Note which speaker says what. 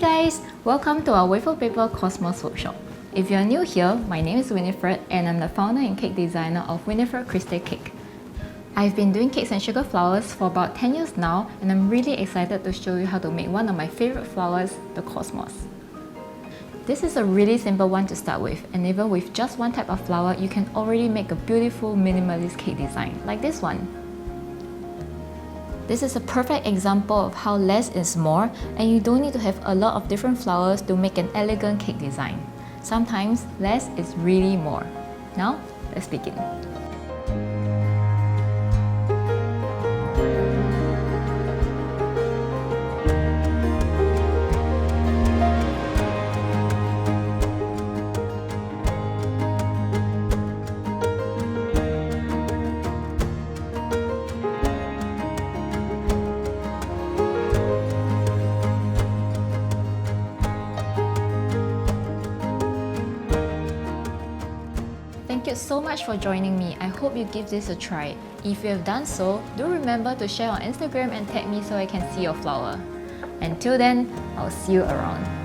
Speaker 1: guys! Welcome to our Wafer Paper Cosmos workshop. If you're new here, my name is Winifred and I'm the founder and cake designer of Winifred Kristé cake. I've been doing cakes and sugar flowers for about 10 years now, and I'm really excited to show you how to make one of my favorite flowers, the cosmos. This is a really simple one to start with, and even with just one type of flower, you can already make a beautiful minimalist cake design, like this one. This is a perfect example of how less is more, and you don't need to have a lot of different flowers to make an elegant cake design. Sometimes less is really more. Now, let's begin. Thank you so much for joining me. I hope you give this a try. If you have done so, do remember to share on Instagram and tag me so I can see your flower. Until then, I'll see you around.